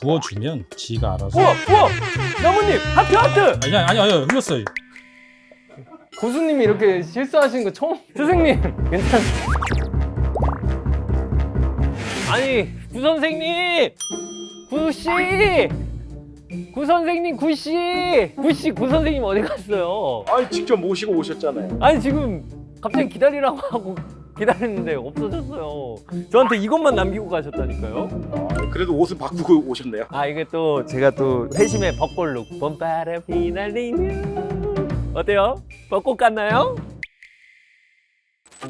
부어주면 지가 알아서. 우와! 나무님! 하트! 아니 흘렸어요. 고수님이 이렇게 실수하시는 거 처음. 스승님! 괜찮아요. 아니, 구선생님! 구씨! 구선생님, 구씨! 구선생님 어디 갔어요? 아니 직접 모시고 오셨잖아요. 아니, 지금 갑자기 기다리라고 하고 기다렸는데 없어졌어요. 저한테 이것만 남기고 가셨다니까요? 그래도 옷은 바꾸고 오셨네요. 아, 이게 또 제가 또 회심의 벚꽃룩. 봄바람 휘날리며. 어때요? 벚꽃 같나요?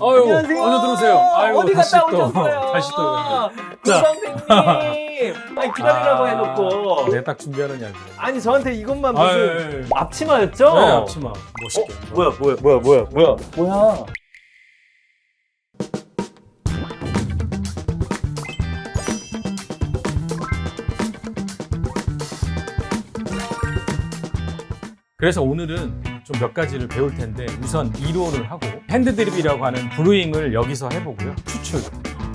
아유, 안녕하세요. 어서 들어오세요. 아유, 어디 다시 갔다 또, 오셨어요? 다시 또. 구선생님! 아니, 기다리라고 해놓고. 내가 딱 준비하는 게 아니라. 아니, 저한테 이것만 아유, 무슨 아유. 앞치마였죠? 네, 앞치마 멋있게. 뭐야? 그래서 오늘은 좀 몇 가지를 배울 텐데 우선 1호를 하고 핸드드립이라고 하는 브루잉을 여기서 해보고요. 추출,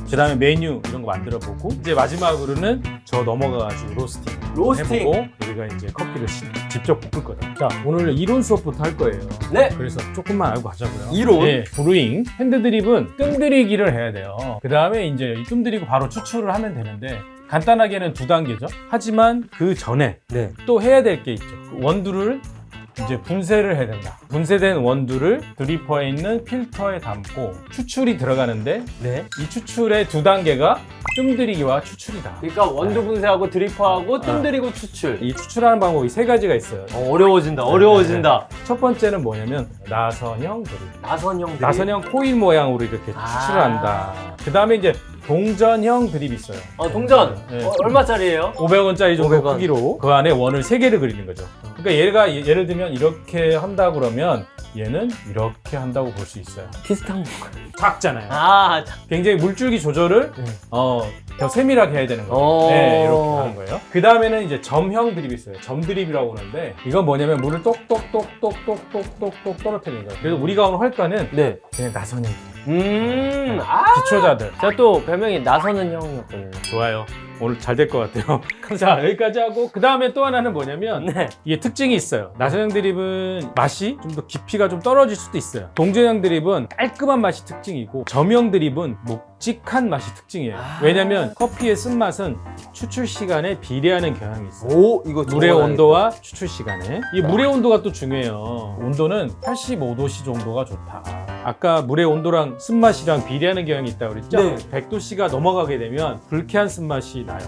그 다음에 메뉴 이런 거 만들어보고 이제 마지막으로는 저 넘어가가지고 로스팅 해보고 우리가 이제 커피를 직접 볶을 거다. 자, 오늘 이론 수업부터 할 거예요. 네. 그래서 조금만 알고 가자고요. 이론? 네, 브루잉, 핸드드립은 뜸들이기를 해야 돼요. 그 다음에 이제 뜸들이고 바로 추출을 하면 되는데 간단하게는 2단계죠. 하지만 그 전에 네. 또 해야 될 게 있죠. 원두를 이제 분쇄를 해야 된다. 분쇄된 원두를 드리퍼에 있는 필터에 담고 추출이 들어가는데 네. 이 추출의 2단계가 뜸들이기와 추출이다. 그러니까 원두 분쇄하고 드리퍼하고 뜸들이고 추출. 이 추출하는 방법이 3가지가 있어요. 어려워진다. 첫 번째는 뭐냐면 나선형 드립. 나선형. 나선형 코일 모양으로 이렇게 추출을 한다. 그 다음에 이제 동전형 드립이 있어요. 동전. 네. 얼마짜리예요? 500원짜리 정도 500원. 크기로 그 안에 원을 3개를 그리는 거죠. 그러니까 얘가 예를 들면 이렇게 한다 그러면 얘는 이렇게 한다고 볼 수 있어요. 비슷한 거. 작잖아요. 자. 굉장히 물줄기 조절을 네. 더 세밀하게 해야 되는 거예요. 네, 이렇게 하는 거예요. 그 다음에는 이제 점형 드립이 있어요. 점 드립이라고 하는데 이건 뭐냐면 물을 똑똑똑똑똑똑똑똑 떨어뜨리는 거예요. 그래서 우리가 오늘 할 거는 네. 그냥 나선형 드립. 기초자들. 기초자들. 제가 또 별명이 나선은 형이었거든요. 좋아요. 오늘 잘 될 것 같아요. 자, 여기까지 하고 그 다음에 또 하나는 뭐냐면 네. 이게 특징이 있어요. 나선형 드립은 맛이 좀 더 깊이가 좀 떨어질 수도 있어요. 동전형 드립은 깔끔한 맛이 특징이고 점형 드립은 묵직한 맛이 특징이에요. 왜냐면 커피의 쓴맛은 추출 시간에 비례하는 경향이 있어요. 이거 물의 온도와 추출 시간에. 이 물의 온도가 또 중요해요. 온도는 85도씨 정도가 좋다. 아까 물의 온도랑 쓴맛이랑 비례하는 경향이 있다고 그랬죠? 네. 100도씨가 넘어가게 되면 불쾌한 쓴맛이 나요.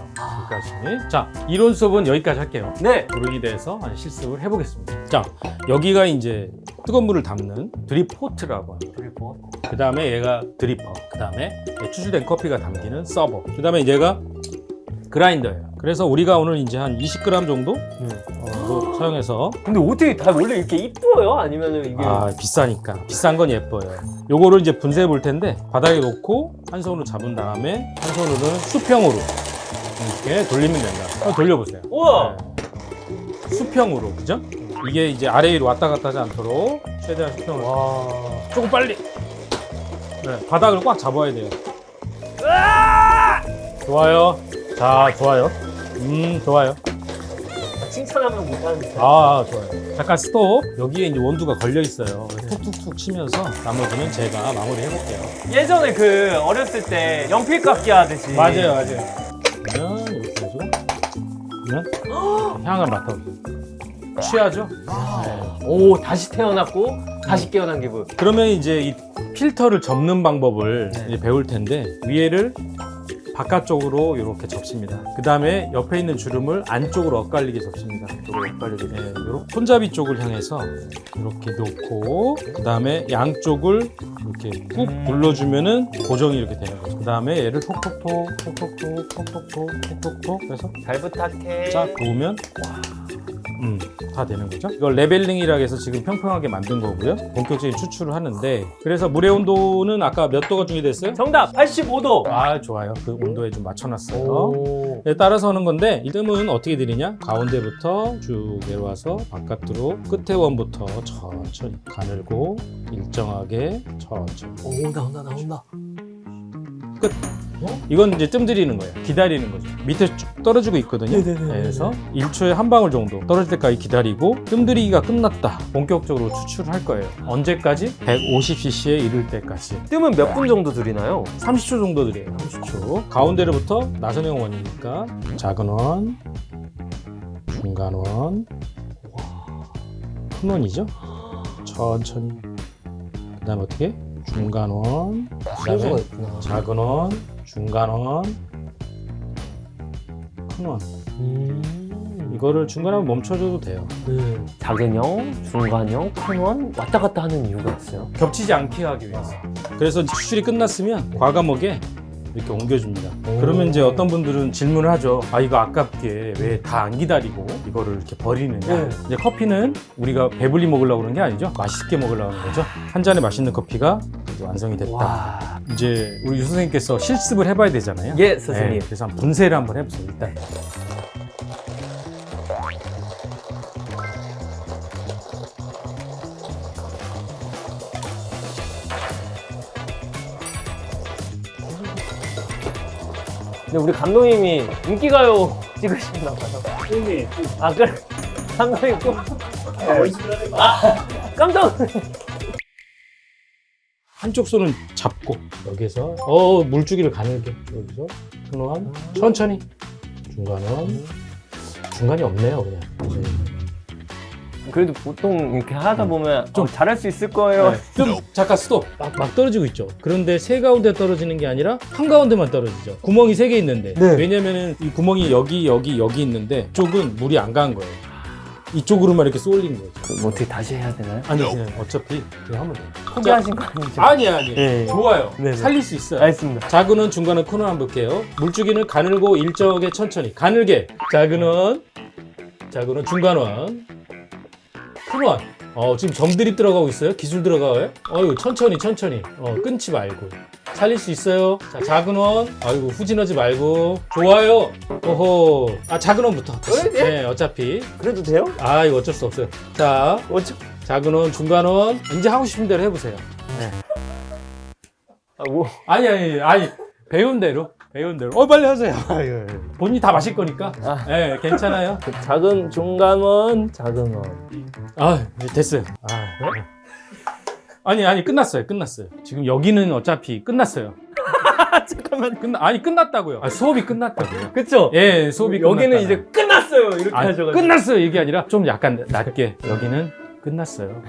여기까지. 자, 이론 수업은 여기까지 할게요. 네. 브루잉에 대해서 한 실습을 해보겠습니다. 자, 여기가 이제 뜨거운 물을 담는 드립포트라고 합니다. 드리퍼. 그 다음에 얘가 드리퍼. 그 다음에 추출된 커피가 담기는 서버. 그 다음에 얘가 그라인더예요. 그래서 우리가 오늘 이제 한 20g 정도 사용해서 근데 어떻게 다 원래 이렇게 이뻐요? 아니면은 이게 비싸니까 비싼 건 예뻐요. 요거를 이제 분쇄해 볼 텐데 바닥에 놓고 한 손으로 잡은 다음에 한 손으로는 수평으로 이렇게 돌리면 된다. 한번 돌려보세요. 우와! 네. 수평으로, 그죠? 이게 이제 아래 위로 왔다 갔다 하지 않도록 최대한 수평으로. 와. 조금 빨리. 네, 바닥을 꽉 잡아야 돼요. 좋아요. 자, 좋아요. 좋아요. 칭찬하면 못하는데. 좋아요. 잠깐 스톱. 여기에 이제 원두가 걸려 있어요. 툭툭툭 치면서 나머지는 제가 마무리 해볼게요. 예전에 그 어렸을 때 연필 깎기 하듯이. 맞아요. 그러면 이렇게 해서 그러면 향을 맡아보세요. 취하죠? 네. 오, 다시 태어났고 다시 깨어난 기분. 그러면 이제 이 필터를 접는 방법을 네. 이제 배울 텐데 위에를 바깥쪽으로 이렇게 접습니다. 그 다음에 옆에 있는 주름을 안쪽으로 엇갈리게 접습니다. 엇갈리게. 네, 요렇게 손잡이 쪽을 향해서 이렇게 놓고 그 다음에 양쪽을 이렇게 꾹 눌러주면은 고정이 이렇게 되는 거죠. 그 다음에 얘를 톡톡톡 해서 잘 부탁해. 쫙 놓으면 다 되는 거죠. 이걸 레벨링이라고 해서 지금 평평하게 만든 거고요. 본격적인 추출을 하는데 그래서 물의 온도는 아까 몇 도가 준비됐어요? 정답 85도. 좋아요. 그 온도에 좀 맞춰놨어요. 오. 네, 따라서 하는 건데 이 뜸은 어떻게 드리냐? 가운데부터 쭉 내려와서 바깥으로 끝에 원부터 천천히 가늘고 일정하게 천천히. 오, 나온다. 끝. 이건 이제 뜸들이는 거예요. 기다리는 거죠. 밑에 쭉 떨어지고 있거든요. 그래서 1초에 한 방울 정도 떨어질 때까지 기다리고 뜸들이기가 끝났다. 본격적으로 추출을 할 거예요. 언제까지? 150cc에 이를 때까지. 뜸은 몇 분 정도 들이나요? 30초 정도 드려요. 30초. 가운데로부터 나선형 원이니까 작은 원, 중간 원, 큰 원이죠. 천천히. 그다음 어떻게? 중간 원, 그다음에 있구나. 작은 원, 중간 원, 큰 원. 이거를 중간에 멈춰줘도 돼요. 작은형, 중간형, 큰원 왔다 갔다 하는 이유가 있어요? 겹치지 않게 하기 위해서. 그래서 추출이 끝났으면 과감하게 이렇게 옮겨줍니다. 그러면 이제 어떤 분들은 질문을 하죠. 아, 이거 아깝게 왜 다 안 기다리고 이거를 이렇게 버리느냐. 네. 이제 커피는 우리가 배불리 먹으려고 그러는 게 아니죠. 맛있게 먹으려고 하는 거죠. 한 잔에 맛있는 커피가 이제 완성이 됐다. 와. 이제 우리 유 선생님께서 실습을 해봐야 되잖아요. 예, 선생님. 네, 그래서 한번 분쇄를 한번 해보세요. 일단. 근데 우리 감독님이 인기가요 찍으시나 봐요. 형님, 아, 그래. 감독님 꼭. 아, 깜짝 놀랐네. 한쪽 손은 잡고 여기서 물주기를 가늘게 여기서 큰원 천천히 중간은 중간이 없네요 그냥. 그래도 보통 이렇게 하다 보면 좀 좀 잘할 수 있을 거예요. 좀 잠깐 스톱. 막 떨어지고 있죠. 그런데 세 가운데 떨어지는 게 아니라 한 가운데만 떨어지죠. 구멍이 3개 있는데. 네. 왜냐면은 이 구멍이 여기 있는데 이쪽은 물이 안 간 거예요. 이쪽으로만 이렇게 쏠린 거죠. 뭐 어떻게 다시 해야 되나요? 아니 그냥 어차피 그냥 하면 돼요. 포기하신 거 아니죠? 아니. 예. 좋아요. 네네. 살릴 수 있어요. 알겠습니다. 작은 원, 중간 원, 큰 원 한번 볼게요. 물주기는 가늘고 일정하게 천천히. 가늘게. 작은 원, 중간 원, 큰 원. 지금 점들이 들어가고 있어요. 기술 들어가요. 천천히. 끊지 말고. 살릴 수 있어요. 자, 작은 원. 아이고, 후진하지 말고. 좋아요. 오호. 작은 원부터. 다시. 네, 어차피. 그래도 돼요? 이거 어쩔 수 없어요. 자, 어째? 작은 원, 중간 원. 이제 하고 싶은 대로 해보세요. 네. 뭐. 아니. 배운 대로. 빨리 하세요. 본인이 다 마실 거니까. 네, 괜찮아요. 작은 중간원, 작은 원. 됐어요. 아니, 끝났어요. 지금 여기는 어차피 끝났어요. 잠깐만. 끝났다고요. 수업이 끝났다고요. 그쵸? 예, 수업이 여기는 끝났다고요. 이제 끝났어요. 이렇게 하셔가지고. 끝났어요. 이게 아니라 좀 약간 낮게. 여기는 끝났어요.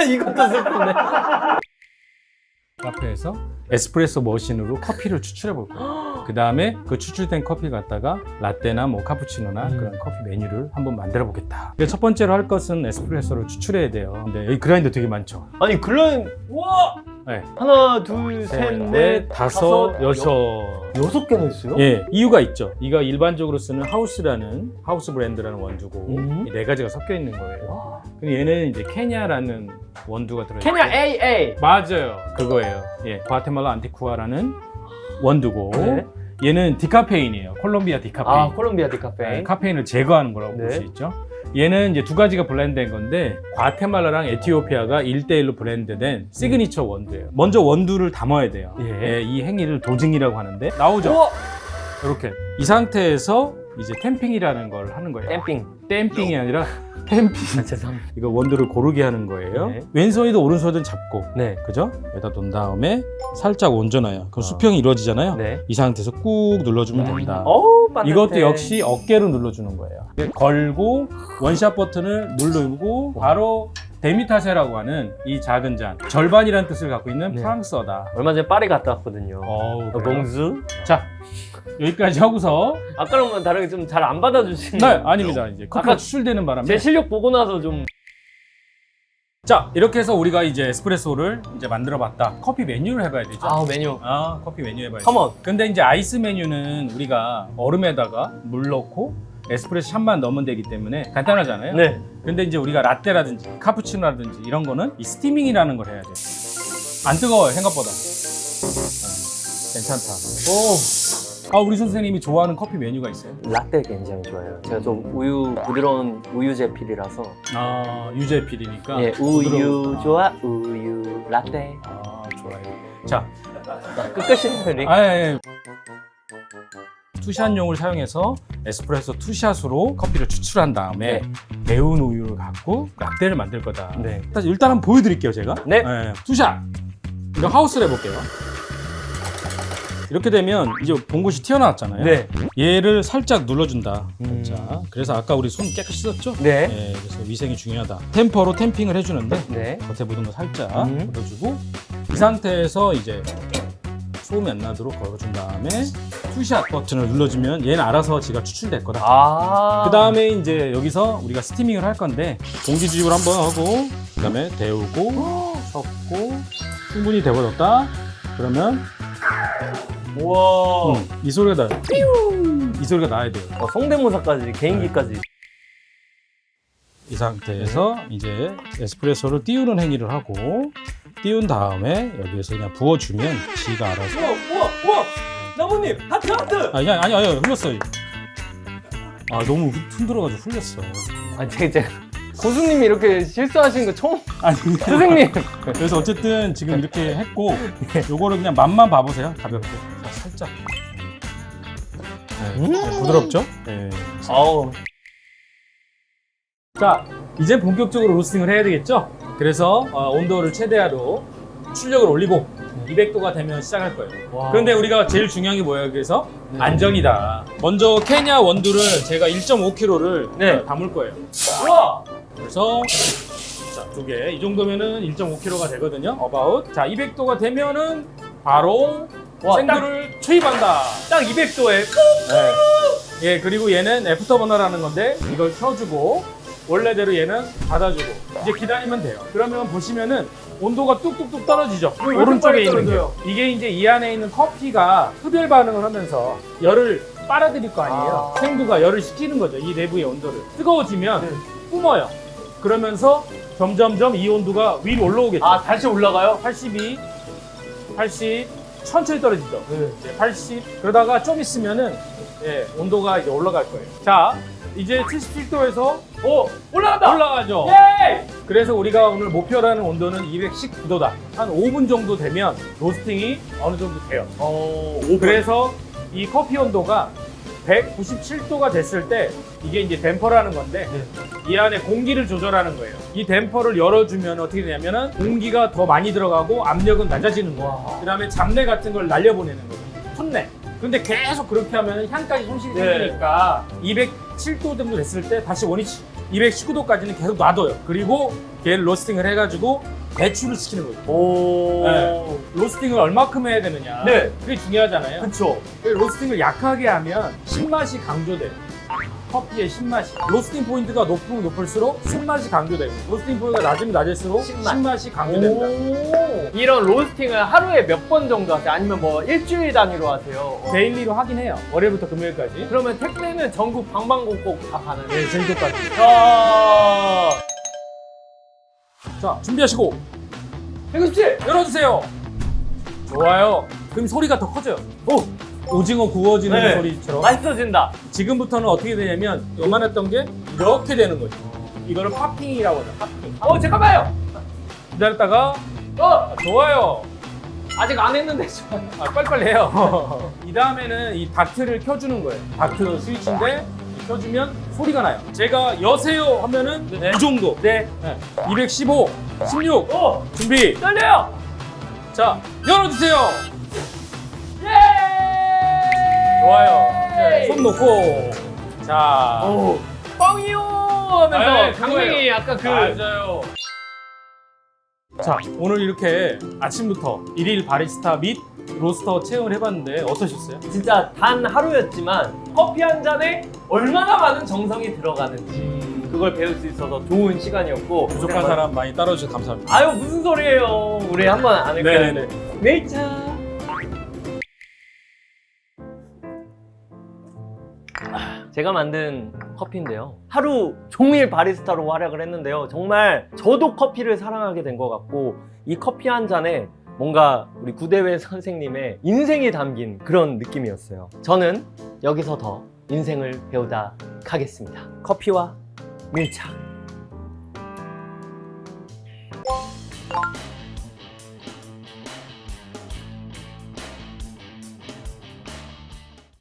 이것도 슬픈데. 카페에서 에스프레소 머신으로 커피를 추출해 볼 거예요. 그 다음에 그 추출된 커피 갖다가 라떼나 뭐 카푸치노나 그런 커피 메뉴를 한번 만들어 보겠다. 첫 번째로 할 것은 에스프레소를 추출해야 돼요. 근데 여기 그라인더 되게 많죠. 아니, 글라인, 우와! 네. 하나, 둘, 셋, 넷, 다섯, 여섯. 6개나 있어요? 예, 이유가 있죠. 이가 일반적으로 쓰는 하우스 브랜드라는 원두고 이 4가지가 섞여 있는 거예요. 근데 얘는 이제 케냐라는 원두가 들어있고 케냐 AA. 맞아요. 그거예요. 예, 과테말라 안티쿠아라는 원두고 네. 얘는 디카페인이에요. 콜롬비아 디카페인. 콜롬비아 디카페인. 네, 카페인을 제거하는 거라고 볼 네. 수 있죠. 얘는 이제 2가지가 블렌드된 건데 과테말라랑 에티오피아가 1대1로 블렌드된 시그니처 원두예요. 먼저 원두를 담아야 돼요. 예. 이 행위를 도징이라고 하는데 나오죠. 우와! 이렇게 이 상태에서 이제 템핑이라는 걸 하는 거예요. 댐핑이 아니라 템핑. 죄송합니다. 이거 원두를 고르게 하는 거예요. 네. 왼손이든 오른손이든 잡고, 네. 그죠? 여기다 놓은 다음에 살짝 얹어놔요. 그럼 수평이 이루어지잖아요. 네. 이 상태에서 꾹 눌러주면 됩니다. 반듯해. 이것도 역시 어깨로 눌러주는 거예요. 걸고 원샷 버튼을 누르고 바로 데미타세라고 하는 이 작은 잔, 절반이라는 뜻을 갖고 있는 네. 프랑스어다. 얼마 전에 파리 갔다 왔거든요. 그래요? 봉수. 자, 여기까지 하고서 아까랑은 다르게 좀 잘 안 받아주시는. 네, 아닙니다. 이제 커피가 아까 추출되는 바람에 제 실력 보고 나서 좀. 자, 이렇게 해서 우리가 이제 에스프레소를 이제 만들어 봤다. 커피 메뉴를 해봐야 되죠. 메뉴. 커피 메뉴 해봐야죠. 컴온. 근데 이제 아이스 메뉴는 우리가 얼음에다가 물 넣고 에스프레소 샷만 넣으면 되기 때문에 간단하잖아요. 네. 근데 이제 우리가 라떼라든지 카푸치노라든지 이런 거는 이 스티밍이라는 걸 해야 돼요. 안 뜨거워요, 생각보다. 괜찮다. 우리 선생님이 좋아하는 커피 메뉴가 있어요? 라떼 굉장히 좋아요. 제가 좀 부드러운 우유 제필이라서. 유제필이니까. 예, 우유 부드러운- 좋아, 우유 라떼. 좋아요. 자, 끝끝이 리. 아예 투샷용을 사용해서 에스프레소 투샷으로 커피를 추출한 다음에 데운 우유를 갖고 라떼를 만들 거다. 네. 일단 한번 보여드릴게요, 제가. 네. 투샷. 이거 하우스를 해볼게요. 이렇게 되면 이제 봉긋이 튀어나왔잖아요. 네. 얘를 살짝 눌러준다. 살짝. 그래서 아까 우리 손 깨끗이 씻었죠? 네. 네, 그래서 위생이 중요하다. 템퍼로 템핑을 해주는데 네. 겉에 묻은 거 살짝 음. 걷어주고 이 상태에서 이제 소음이 안 나도록 걸어준 다음에 투샷 버튼을 눌러주면 얘는 알아서 지가 추출될 거다. 아. 그 다음에 이제 여기서 우리가 스티밍을 할 건데 공기 주입을 한번 하고 그 다음에 데우고 섞고 충분히 데워졌다. 그러면 우와. 이 소리가 나요. 이 소리가 나야 돼요. 성대모사까지 개인기까지. 이 상태에서 이제 에스프레소를 띄우는 행위를 하고 띄운 다음에 여기에서 그냥 부어주면 지가 알아서. 우와. 나무님 하트. 아니 흘렸어요. 아 너무 흔들어가지고 흘렸어. 아 제가 고수님이 이렇게 실수하신 거 처음. 아니 선생님. 그래서 어쨌든 지금 이렇게 했고 요거를 그냥 맛만 봐보세요. 가볍게 자, 살짝. 네, 부드럽죠? 네. 아우. 자 이제 본격적으로 로스팅을 해야 되겠죠? 그래서 온도를 최대화로 출력을 올리고 200도가 되면 시작할 거예요. 와. 그런데 우리가 제일 중요한 게 뭐예요? 그래서 안전이다. 먼저 케냐 원두를 제가 1.5kg를 네. 담을 거예요. 우와. 그래서 자, 2개. 이 정도면은 1.5kg가 되거든요. 어바웃. 자, 200도가 되면은 바로 와, 생두를 투입한다. 딱 200도에. 네. 예, 그리고 얘는 애프터버너라는 건데 이걸 켜주고 원래대로 얘는 닫아주고 이제 기다리면 돼요. 그러면 보시면은 온도가 뚝뚝뚝 떨어지죠. 오른쪽에 있는 게. 이게 이제 이 안에 있는 커피가 흡열 반응을 하면서 열을 빨아들일 거 아니에요. 생두가 열을 식히는 거죠. 이 내부의 온도를. 뜨거워지면 뿜어요. 그러면서 점점점 이 온도가 위로 올라오겠죠. 아 다시 올라가요? 82, 80, 천천히 떨어지죠. 네. 이제 80. 그러다가 좀 있으면은 온도가 이제 올라갈 거예요. 자, 이제 77도에서 올라간다. 올라가죠. 예. 그래서 우리가 오늘 목표라는 온도는 219도다. 한 5분 정도 되면 로스팅이 어느 정도 돼요. 그래서 이 커피 온도가 197도가 됐을 때 이게 이제 댐퍼라는 건데 이 안에 공기를 조절하는 거예요. 이 댐퍼를 열어주면 어떻게 되냐면은 공기가 더 많이 들어가고 압력은 낮아지는 거예요. 그 다음에 잡내 같은 걸 날려보내는 거예요. 풋내. 근데 계속 그렇게 하면 향까지 손실이 생기니까 207도 정도 됐을 때 다시 원위치 219도까지는 계속 놔둬요. 그리고 걔를 로스팅을 해가지고 배출을 시키는 거죠. 오. 네. 로스팅을 얼마큼 해야 되느냐. 네. 그게 중요하잖아요. 그쵸. 로스팅을 약하게 하면 신맛이 강조돼요. 커피의 신맛이. 로스팅 포인트가 높으면 높을수록 신맛이 강조되고 로스팅 포인트가 낮으면 낮을수록 신맛이 강조된다. 오. 이런 로스팅을 하루에 몇 번 정도 하세요? 아니면 뭐 일주일 단위로 하세요? 데일리로 하긴 해요. 월요일부터 금요일까지. 그러면 택배는 전국 방방곡곡 다 가는 거예요? 네, 제주도까지. 아. 자, 준비하시고 해급씨! 열어주세요. 좋아요. 그럼 소리가 더 커져요. 오징어 구워지는 네. 소리처럼. 맛있어진다. 지금부터는 어떻게 되냐면 요만했던 게 이렇게 되는 거죠. 이거를 팝핑이라고 하죠. 팝핑. 잠깐만요. 기다렸다가 좋아요. 아직 안 했는데. 빨리빨리 해요. 이 다음에는 이 닥트를 켜주는 거예요. 닥트 스위치인데 켜주면 소리가 나요. 제가 여세요 하면은 네. 이 정도. 네. 215, 16. 준비. 떨려요. 자, 열어주세요. 예! 좋아요. 네, 손 놓고. 자. 뻥이요 하면서 네, 강릉이 약간 그 맞아요. 자, 오늘 이렇게 아침부터 일일 바리스타 및 로스터 체험을 해봤는데 어떠셨어요? 진짜 단 하루였지만 커피 한 잔에 얼마나 많은 정성이 들어가는지 그걸 배울 수 있어서 좋은 시간이었고 부족한 사람 많이 따라주셔서 감사합니다. 아유 무슨 소리예요. 우리 한번 안 할까요? 네네네. 네이차. 제가 만든 커피인데요. 하루 종일 바리스타로 활약을 했는데요. 정말 저도 커피를 사랑하게 된 것 같고 이 커피 한 잔에 뭔가 우리 구대회 선생님의 인생이 담긴 그런 느낌이었어요. 저는 여기서 더 인생을 배우다 가겠습니다. 커피와 밀착.